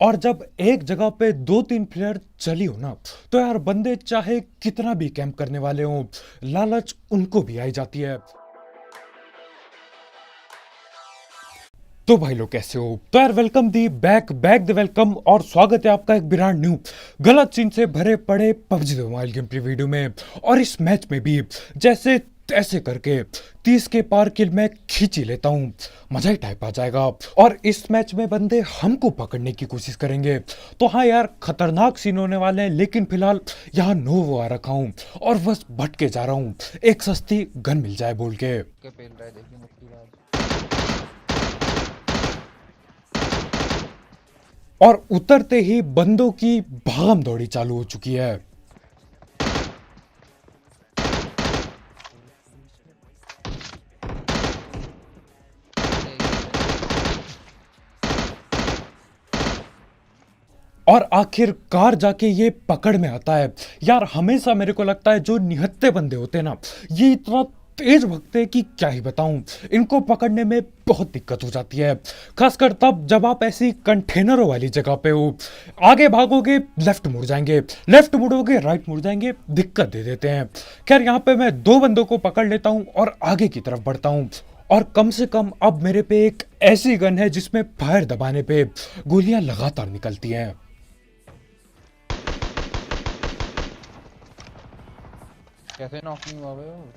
और जब एक जगह पे दो तीन प्लेयर चली हो ना, तो यार बंदे चाहे कितना भी कैंप करने वाले हों, लालच उनको भी आई जाती है। तो भाई लोग कैसे हो? तो यार welcome the back back the welcome, और स्वागत है आपका एक ब्रांड न्यू गलत सीन से भरे पड़े PUBG mobile game play video में। और इस मैच में भी जैसे तैसे करके 30 के पार किल मैं खींच ही लेता हूँ, मजा ही टाइप आ जाएगा। और इस मैच में बंदे हमको पकड़ने की कोशिश करेंगे, तो हाँ यार खतरनाक सीन होने वाले हैं। लेकिन फिलहाल यहाँ नोवो आ रखा हूँ और बस भटके जा रहा हूँ, एक सस्ती गन मिल जाए बोल के। पेल रहा है, देखिए मुक्कीबाज। और उतरते ही बंदों की भागम दौड़ी चालू हो चुकी है। और आखिरकार जाके ये पकड़ में आता है। यार हमेशा मेरे को लगता है जो निहत्थे बंदे होते हैं ना, ये इतना तेज भगते हैं कि क्या ही बताऊं। इनको पकड़ने में बहुत दिक्कत हो जाती है, खासकर तब जब आप ऐसी कंटेनरों वाली जगह पे हो। आगे भागोगे लेफ्ट मुड़ जाएंगे, लेफ्ट मुड़ोगे राइट मुड़ जाएंगे, दिक्कत दे देते हैं। खैर यहाँ पे मैं दो बंदों को पकड़ लेता हूँ और आगे की तरफ बढ़ता हूँ। और कम से कम अब मेरे पे एक ऐसी गन है जिसमें फायर दबाने पे गोलियां लगातार निकलती हैं। कैसे नॉक नहीं हुआ बे वो?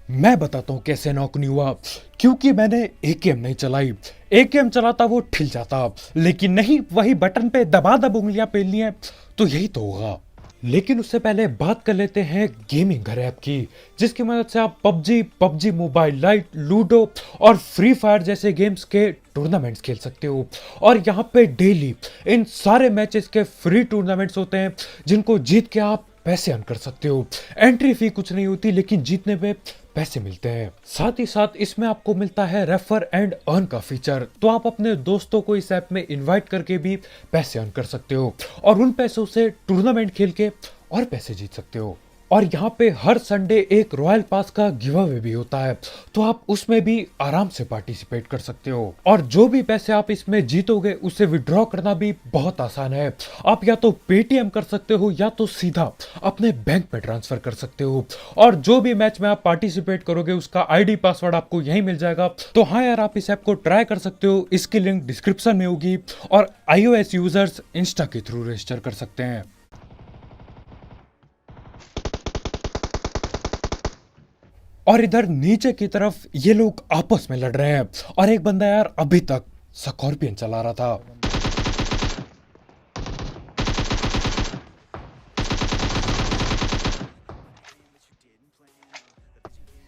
मैं बताता हूँ कैसे नॉक नहीं हुआ। क्योंकि मैंने एकेएम नहीं चलाई। एकेएम चलाता वो ठिल जाता, लेकिन नहीं, वही बटन पे दबा दब उंगलियां पेल ली हैं, तो यही तो होगा। लेकिन उससे पहले बात कर लेते हैं गेमिंग घर ऐप की, जिसकी मदद से आप PUBG, PUBG mobile light, ludo और फ्री फायर जैसे गेम्स के टूर्नामेंट्स खेल सकते हो। और यहाँ पे डेली इन सारे मैचेस के फ्री टूर्नामेंट्स होते हैं, जिनको जीत के आप पैसे अर्न कर सकते हो। एंट्री फी कुछ नहीं होती, लेकिन जीतने पे पैसे मिलते हैं। साथ ही साथ इसमें आपको मिलता है रेफर एंड अर्न का फीचर, तो आप अपने दोस्तों को इस ऐप में इनवाइट करके भी पैसे अर्न कर सकते हो, और उन पैसों से टूर्नामेंट खेल के और पैसे जीत सकते हो। और यहाँ पे हर संडे एक रॉयल पास का गिव अवे भी होता है, तो आप उसमें भी आराम से पार्टिसिपेट कर सकते हो। और जो भी पैसे आप इसमें जीतोगे उसे विड्रॉ करना भी बहुत आसान है। आप या तो पेटीएम कर सकते हो या तो सीधा अपने बैंक में ट्रांसफर कर सकते हो। और जो भी मैच में आप पार्टिसिपेट करोगे उसका आईडी पासवर्ड आपको यहीं मिल जाएगा। तो हाँ यार, आप इस ऐप को ट्राई कर सकते हो, इसकी लिंक डिस्क्रिप्शन में होगी। और iOS यूजर्स इंस्टा के थ्रू रजिस्टर कर सकते हैं। और इधर नीचे की तरफ ये लोग आपस में लड़ रहे हैं, और एक बंदा यार अभी तक स्कॉर्पियन चला रहा था।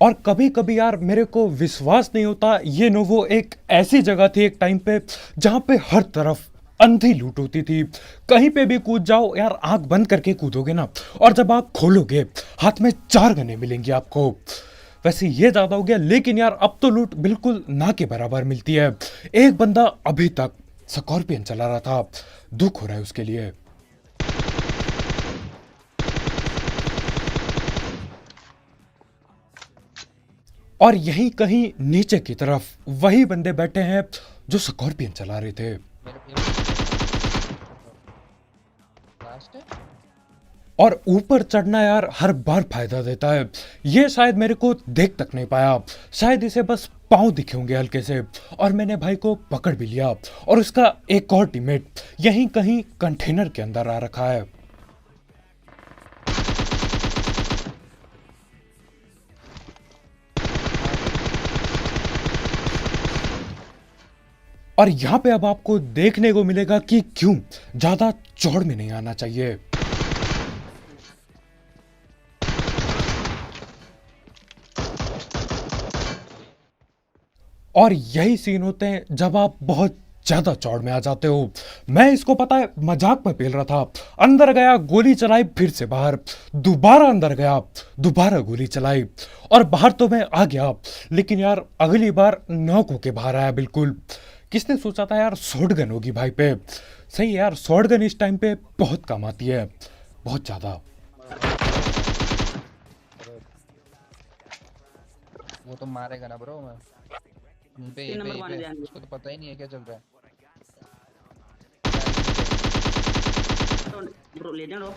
और कभी कभी यार मेरे को विश्वास नहीं होता, ये नोवो एक ऐसी जगह थी एक टाइम पे जहां पे हर तरफ अंधी लूट होती थी। कहीं पे भी कूद जाओ यार, आंख बंद करके कूदोगे ना, और जब आंख खोलोगे हाथ में 4 गने मिलेंगी आपको। वैसे ये ज्यादा हो गया, लेकिन यार अब तो लूट बिल्कुल ना के बराबर मिलती है। एक बंदा अभी तक स्कॉर्पियन चला रहा था, दुख हो रहा है उसके लिए। और यहीं कहीं नीचे की तरफ वही बंदे बैठे हैं जो स्कॉर्पियन चला रहे थे। मेरे लास्ट है। और ऊपर चढ़ना यार हर बार फायदा देता है। ये शायद मेरे को देख तक नहीं पाया, शायद इसे बस पांव दिखे होंगे हल्के से, और मैंने भाई को पकड़ भी लिया। और उसका एक और टीममेट यहीं कहीं कंटेनर के अंदर आ रखा है। और यहां पे अब आपको देखने को मिलेगा कि क्यों ज्यादा चौड़ में नहीं आना चाहिए। और यही सीन होते हैं जब आप बहुत ज्यादा चौड़ में आ जाते हो। मैं इसको पता है मजाक में पेल रहा था, अंदर गया गोली चलाई, फिर से बाहर, दोबारा अंदर गया, दोबारा गोली चलाई, और बाहर तो मैं आ गया, लेकिन यार अगली बार नॉक होके बाहर आया बिल्कुल। किसने सोचा था यार शॉर्ट गन होगी भाई पे। सही है यार, शॉर्ट गन इस टाइम पे बहुत काम आती है, बहुत ज्यादा। वो तो मारेगा ना ब्रो। मैं यहीं पे 3 नंबर यहीं पाने पे जाएंगे। उसको तो पता ही नहीं है क्या चल रहा है। लेजेंड हो।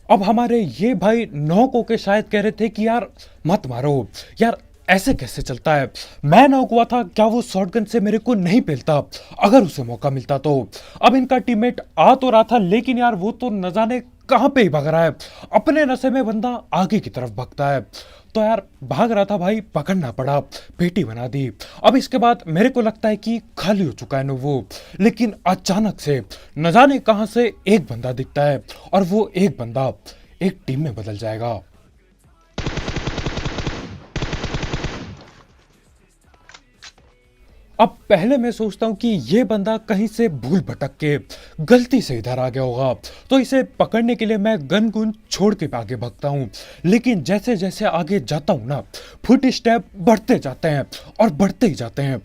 अब हमारे ये भाई नॉक होके शायद कह रहे थे कि यार मत मारो यार, ऐसे कैसे चलता है। मैं नॉक हुआ था, क्या वो शॉटगन से मेरे को नहीं पेलता अगर उसे मौका मिलता तो। अब इनका टीममेट आ तो रहा था, लेकिन यार वो तो न जाने कहाँ पे ही भाग रहा है। अपने नशे में बंदा आगे की तरफ भागता है, तो यार भाग रहा था भाई, पकड़ना पड़ा, पेटी बना दी। अब इसके बाद मेरे को लगता है कि खाली हो चुका है ना वो, लेकिन अचानक से न जाने कहां से एक बंदा दिखता है, और वो एक बंदा एक टीम में बदल जाएगा। अब पहले मैं सोचता हूँ कि ये बंदा कहीं से भूल भटक के गलती से इधर आ गया होगा, तो इसे पकड़ने के लिए मैं गन गुन छोड़ के आगे भागता हूँ। लेकिन जैसे जैसे आगे जाता हूँ ना, फुट स्टेप बढ़ते जाते हैं और बढ़ते ही जाते हैं।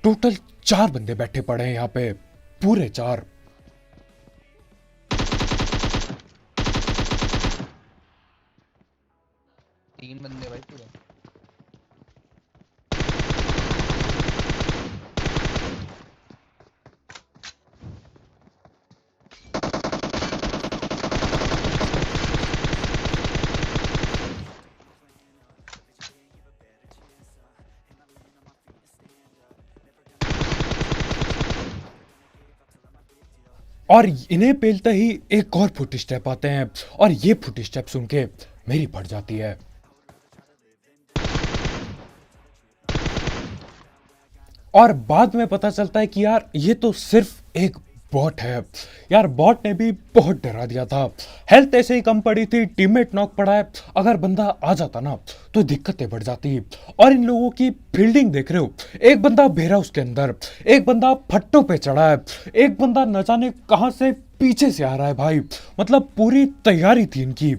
टोटल 4 बंदे बैठे पड़े हैं यहाँ पे, पूरे 4। 3 बंदे भाई पूरे। और इन्हें पेलते ही एक और फुट स्टेप आते हैं, और ये फुट स्टेप सुन के मेरी फट जाती है। और बाद में पता चलता है कि यार ये तो सिर्फ एक बॉट है। यार बॉट ने भी बहुत डरा दिया था, हेल्थ ऐसे ही कम पड़ी थी, टीममेट नॉक पड़ा है, अगर बंदा आ जाता ना तो दिक्कतें बढ़ जाती। और इन लोगों की फील्डिंग देख रहे हो, एक बंदा बेरा उसके अंदर, एक बंदा फट्टों पे चढ़ा है, एक बंदा न जाने कहां से पीछे से आ रहा है भाई। मतलब पूरी तैयारी थी इनकी,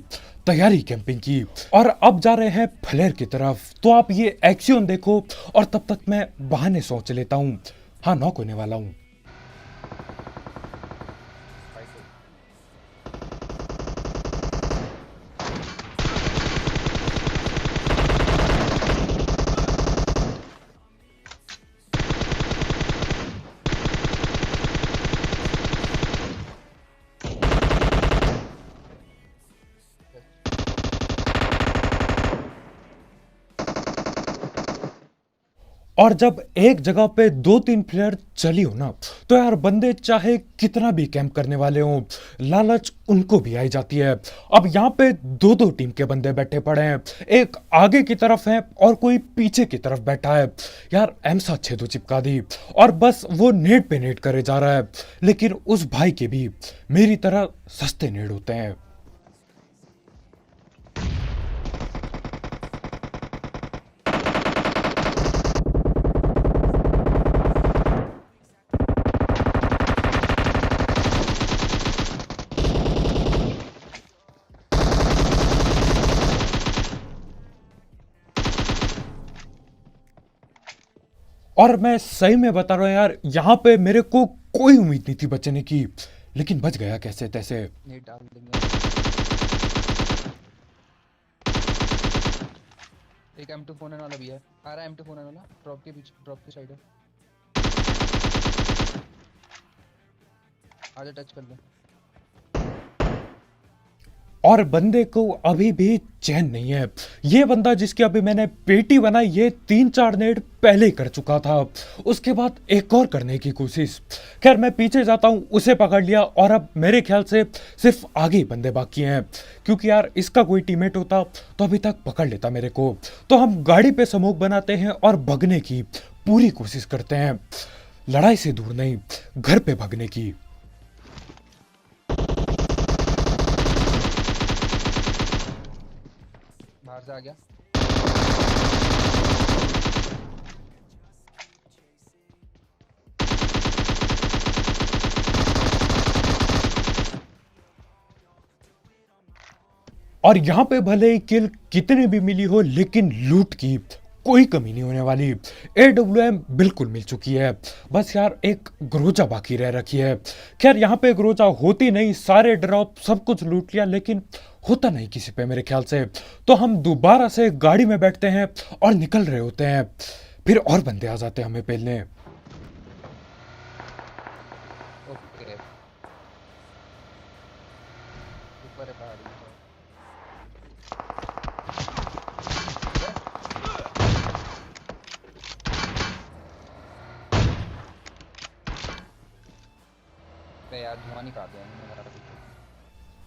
तैयारी कैंपिंग की। और अब जा रहे हैं फ्लेयर की तरफ, तो आप ये एक्शन देखो, और तब तक मैं बहाने सोच लेता हूँ। हाँ, नॉक होने वाला हूँ। भाई तो और जब एक जगह पे 2-3 प्लेयर चली हो ना, तो यार बंदे चाहे कितना भी कैंप करने वाले हों, लालच उनको भी आई जाती है। अब यहाँ पे 2-2 टीम के बंदे बैठे पड़े हैं, एक आगे की तरफ है और कोई पीछे की तरफ बैठा है। यार एमसा छेदो चिपका दी, और बस वो नेट पे नेट करे जा रहा है। लेकिन उस भाई के भी मेरी तरह सस्ते नेट होते हैं। और मैं सही में बता रहा हूँ यार, यहाँ पे मेरे को कोई उम्मीद नहीं थी बचने की, लेकिन बच गया कैसे तैसे। नेट डाल देंगे। एक M2 फोन वाला भी है, आ रहा है M2 फोन वाला, ड्रॉप के पीछे, ड्रॉप के साइड है। आजा टच कर ले। और बंदे को अभी भी चैन नहीं है। ये बंदा जिसकी अभी मैंने पेटी बनाई, ये 3-4 नेट पहले ही कर चुका था, उसके बाद एक और करने की कोशिश। खैर मैं पीछे जाता हूँ, उसे पकड़ लिया, और अब मेरे ख्याल से सिर्फ आगे ही बंदे बाकी हैं, क्योंकि यार इसका कोई टीममेट होता तो अभी तक पकड़ लेता मेरे को। तो हम गाड़ी पे स्मोक बनाते हैं और भगने की पूरी कोशिश करते हैं, लड़ाई से दूर नहीं, घर पे भगने की। बाहर से आ गया। और यहाँ पे भले ही किल कितनी भी मिली हो, लेकिन लूट की कोई कमी नहीं होने वाली। AWM बिल्कुल मिल चुकी है, बस यार एक ग्रोजा बाकी रह रखी है। खैर यहाँ पे ग्रोजा होती नहीं, सारे ड्रॉप सब कुछ लूट लिया, लेकिन होता नहीं किसी पे मेरे ख्याल से। तो हम दोबारा से गाड़ी में बैठते हैं और निकल रहे होते हैं, फिर और बंदे आ जाते हैं हमें पेलने। ओके ऊपर है पहाड़ी के साथ। बे यार धुआं निकाल दिया मैंने मेरा पीछे।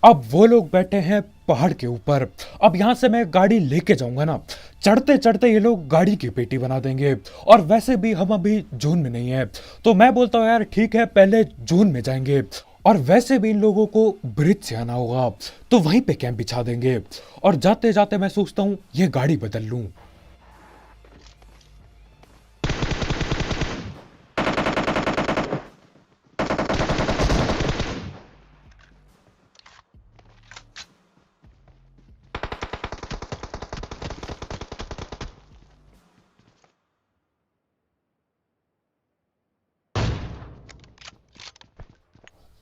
अब वो लोग बैठे हैं पहाड़ के ऊपर। अब यहाँ से मैं गाड़ी लेके जाऊंगा ना, चढ़ते चढ़ते ये लोग गाड़ी की पेटी बना देंगे। और वैसे भी हम अभी जोन में नहीं है, तो मैं बोलता हूँ यार ठीक है पहले जोन में जाएंगे। और वैसे भी इन लोगों को ब्रिज से आना होगा, तो वहीं पे कैंप बिछा देंगे। और जाते जाते मैं सोचता हूँ ये गाड़ी बदल लूं।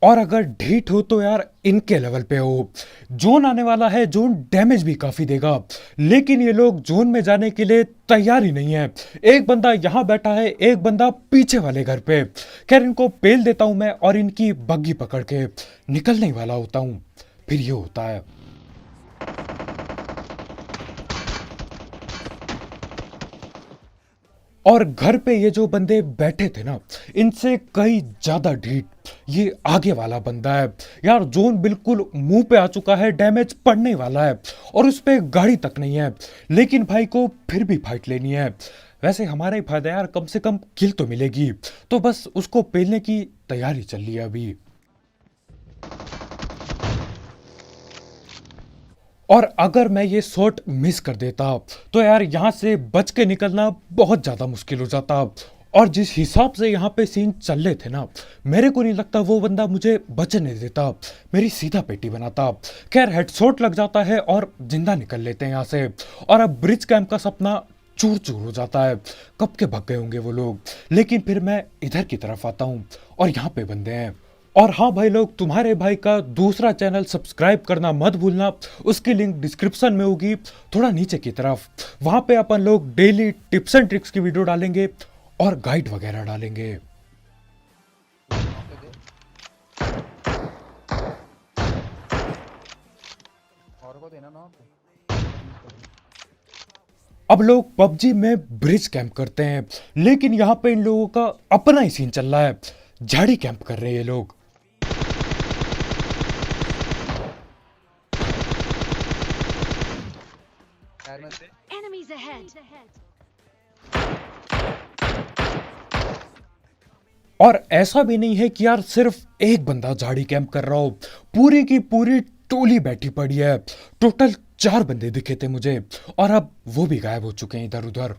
और अगर ढीठ हो तो यार इनके लेवल पे हो। जोन आने वाला है, जोन डैमेज भी काफी देगा, लेकिन ये लोग जोन में जाने के लिए तैयार ही नहीं है। एक बंदा यहाँ बैठा है, एक बंदा पीछे वाले घर पे। खैर इनको पेल देता हूं मैं और इनकी बग्गी पकड़ के निकलने वाला होता हूं। फिर ये होता है, और घर पे ये जो बंदे बैठे थे ना, इनसे कई ज्यादा ढीठ ये आगे वाला बंदा है। यार जोन बिल्कुल मुंह पे आ चुका है, डैमेज पड़ने वाला है और उस पे गाड़ी तक नहीं है, लेकिन भाई को फिर भी फाइट लेनी है। वैसे हमारा ही फायदा यार, कम से कम किल तो मिलेगी। तो बस उसको पेलने की तैयारी चल रही है अभी। और अगर मैं ये शॉट मिस कर देता तो यार यहाँ से बच के निकलना बहुत ज़्यादा मुश्किल हो जाता। और जिस हिसाब से यहाँ पे सीन चल रहे थे ना, मेरे को नहीं लगता वो बंदा मुझे बचने देता, मेरी सीधा पेटी बनाता। खैर हेडशॉट लग जाता है और जिंदा निकल लेते हैं यहाँ से। और अब ब्रिज कैंप का सपना चूर चूर हो जाता है। कब के भग गए होंगे वो लोग, लेकिन फिर मैं इधर की तरफ आता हूँ और यहाँ पे बंदे हैं। और हाँ भाई लोग, तुम्हारे भाई का दूसरा चैनल सब्सक्राइब करना मत भूलना, उसकी लिंक डिस्क्रिप्शन में होगी थोड़ा नीचे की तरफ। वहां पे अपन लोग डेली टिप्स एंड ट्रिक्स की वीडियो डालेंगे और गाइड वगैरह डालेंगे। मौके दे और को देना ना अब लोग पबजी में ब्रिज कैंप करते हैं, लेकिन यहाँ पे इन लोगों का अपना ही सीन चल रहा है। झाड़ी कैंप कर रहे हैं ये लोग। यार मैं Enemies ahead. और ऐसा भी नहीं है कि यार सिर्फ एक बंदा झाड़ी कैंप कर रहा हो, पूरी की पूरी टोली बैठी पड़ी है। टोटल 4 बंदे दिखे थे मुझे, और अब वो भी गायब हो चुके हैं इधर उधर।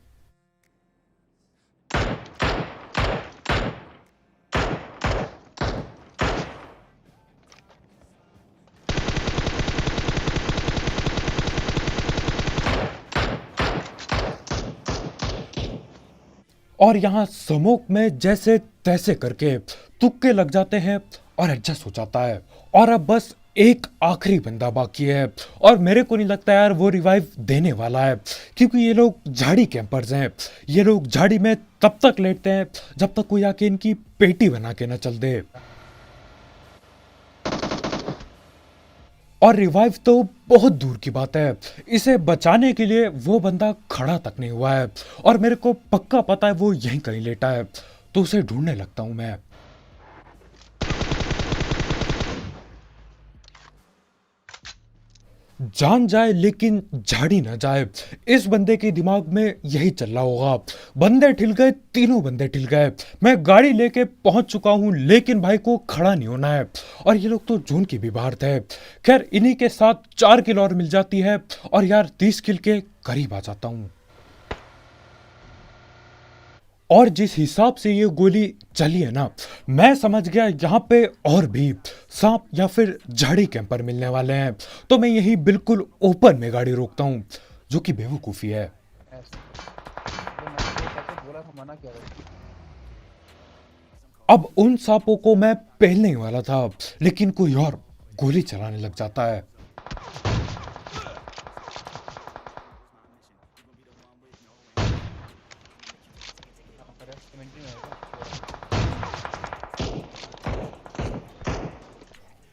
और यहाँ स्मोक में जैसे तैसे करके तुक्के लग जाते हैं और एडजस्ट हो जाता है। और अब बस एक आखिरी बंदा बाकी है, और मेरे को नहीं लगता यार वो रिवाइव देने वाला है, क्योंकि ये लोग झाड़ी कैंपर्स हैं। ये लोग झाड़ी में तब तक लेटते हैं जब तक कोई आके इनकी पेटी बना के ना चल दे। और रिवाइव तो बहुत दूर की बात है, इसे बचाने के लिए वो बंदा खड़ा तक नहीं हुआ है। और मेरे को पक्का पता है वो यहीं कहीं लेटा है, तो उसे ढूंढने लगता हूं मैं। जान जाए लेकिन झाड़ी ना जाए, इस बंदे के दिमाग में यही चल रहा होगा। बंदे ठिल गए, तीनों बंदे ठिल गए। मैं गाड़ी लेके पहुंच चुका हूं, लेकिन भाई को खड़ा नहीं होना है। और ये लोग तो जोन की भी बाहर थे। खैर इन्हीं के साथ 4 किल और मिल जाती है, और यार 30 किल के करीब आ जाता हूं। और जिस हिसाब से ये गोली चली है ना, मैं समझ गया यहाँ पे और भी सांप या फिर झाड़ी कैंपर मिलने वाले हैं। तो मैं यही बिल्कुल ओपन में गाड़ी रोकता हूँ, जो कि बेवकूफ़ी है। ऐसे तो मैंने कैसे बोला था, मना किया था। अब उन सांपों को मैं पहलने ही वाला था, लेकिन कोई और गोली चलाने लग जाता है। पर इन्वेंटरी में होगा।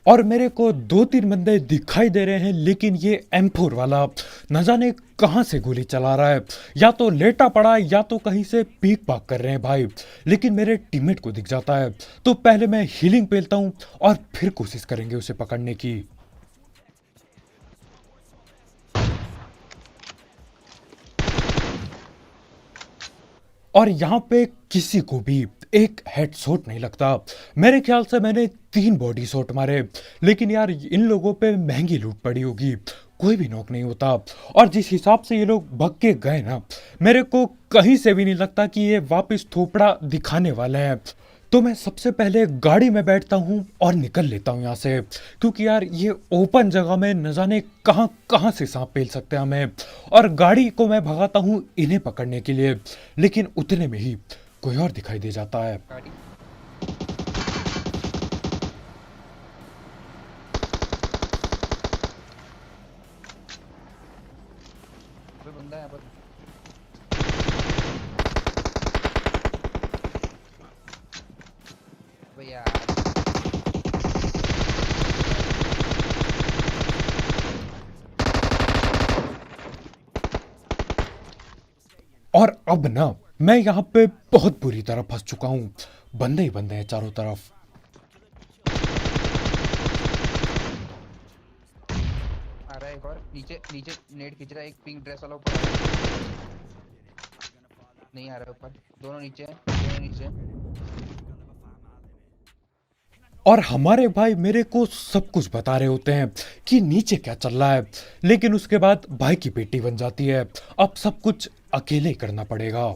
और मेरे को 2-3 बंदे दिखाई दे रहे हैं, लेकिन ये M4 वाला न जाने कहां से गोली चला रहा है, या तो लेटा पड़ा है या तो कहीं से पीक पाक कर रहे हैं भाई। लेकिन मेरे टीममेट को दिख जाता है, तो पहले मैं हीलिंग पेलता हूं और फिर कोशिश करेंगे उसे पकड़ने की। और यहाँ पे किसी को भी एक हेडशॉट नहीं लगता। मेरे ख्याल से मैंने 3 बॉडी शॉट मारे, लेकिन यार इन लोगों पे महंगी लूट पड़ी होगी, कोई भी नॉक नहीं होता। और जिस हिसाब से ये लोग भग के गए ना, मेरे को कहीं से भी नहीं लगता कि ये वापस थोपड़ा दिखाने वाले हैं। तो मैं सबसे पहले गाड़ी में बैठता हूँ और निकल लेता हूँ यहाँ से, क्योंकि यार ये ओपन जगह में न जाने कहाँ कहाँ से सांप पेल सकते हैं हमें। और गाड़ी को मैं भगाता हूँ इन्हें पकड़ने के लिए, लेकिन उतने में ही कोई और दिखाई दे जाता है। गाड़ी कोई बंदा है यहाँ पर। अबे यार और अब ना मैं यहाँ पे बहुत बुरी तरह फंस चुका हूँ, बंदे ही बंदे हैं चारों तरफ। आ रहा है एक और, नीचे नीचे नेट खींच रहा है, एक पिंक ड्रेस वाला ऊपर आ रहा है। नहीं आ रहा है ऊपर, दोनों नीचे हैं, दोनों नीचे हैं। और हमारे भाई मेरे को सब कुछ बता रहे होते हैं कि नीचे क्या चल रहा है, लेकिन उसके बाद भाई की पेटी बन जाती है। अब सब कुछ अकेले ही करना पड़ेगा।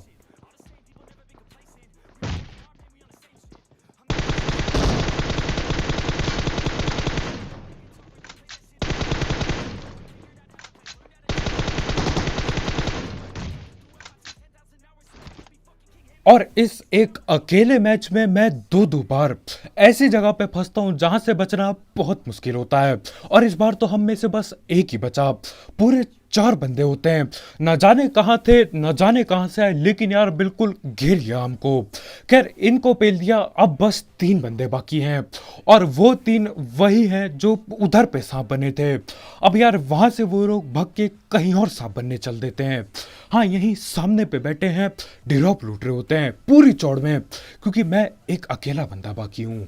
और इस एक अकेले मैच में मैं 2-2 बार ऐसी जगह पे फंसता हूं जहां से बचना बहुत मुश्किल होता है। और इस बार तो हम में से बस एक ही बचा, पूरे 4 बंदे होते हैं, न जाने कहां थे न जाने कहां से आए, लेकिन यार बिल्कुल घेर लिया हमको। खैर इनको पेल दिया, अब बस 3 बंदे बाकी हैं, और वो 3 वही हैं जो उधर पे सांप बने थे। अब यार वहां से वो लोग भाग के कहीं और सांप बनने चल देते हैं। हाँ, यहीं सामने पे बैठे हैं, ड्रॉप लूट रहे होते हैं पूरी चौड़ में, क्योंकि मैं एक अकेला बंदा बाकी हूं।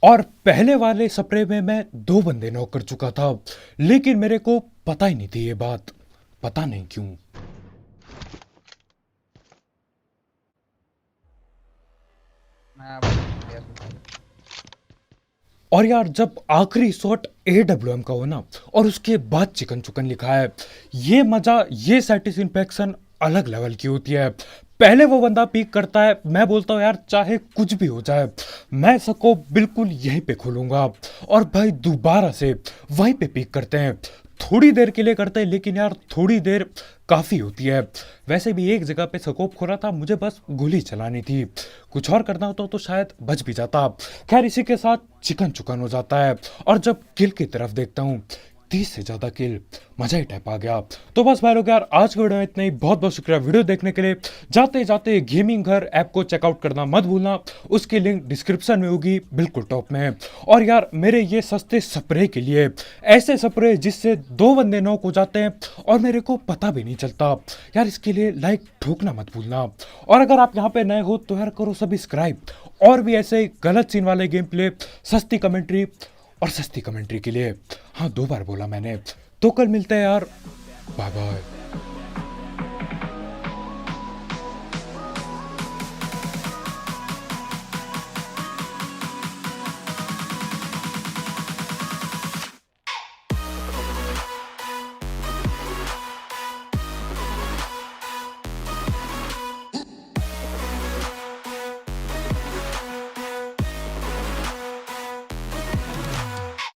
और पहले वाले स्प्रे में मैं 2 बंदे नॉक कर चुका था, लेकिन मेरे को पता ही नहीं थी ये बात, पता नहीं क्यों। मैं अब गया सुबह। और यार जब आखिरी शॉट AWM का हो ना, और उसके बाद चिकन चुकन लिखा है, ये मजा, ये सेटिस्फैक्शन अलग लेवल की होती है। पहले वो बंदा पीक करता है, मैं बोलता हूँ यार चाहे कुछ भी हो जाए, मैं सबको बिल्कुल यहीं पे खोलूंगा। और भाई दोबारा से वहीं पे पीक करते हैं, थोड़ी देर के लिए करते हैं, लेकिन यार थोड़ी देर काफ़ी होती है। वैसे भी एक जगह पे स्कोप खोला था, मुझे बस गोली चलानी थी, कुछ और करना होता तो शायद बच भी जाता। खैर इसी के साथ चिकन चुकन हो जाता है, और जब किल की तरफ देखता हूँ 30 से ज़्यादा किल, मजा ही टाइप आ गया। तो बस भाई लोग यार आज की वीडियो में इतना ही, बहुत बहुत शुक्रिया वीडियो देखने के लिए। जाते जाते गेमिंग घर ऐप को चेकआउट करना मत भूलना, उसकी लिंक डिस्क्रिप्शन में होगी बिल्कुल टॉप में। और यार मेरे ये सस्ते स्प्रे के लिए, ऐसे स्प्रे जिससे 2 बंदे नॉक हो जाते हैं और मेरे को पता भी नहीं चलता, यार इसके लिए लाइक ठोकना मत भूलना। और अगर आप यहाँ पे नए हो तो यार करो सब्सक्राइब, और भी ऐसे गलत सीन वाले गेम प्ले, सस्ती कमेंट्री और सस्ती कमेंट्री के लिए। हाँ 2 बार बोला मैंने। तो कल मिलते हैं यार, बाय बाय।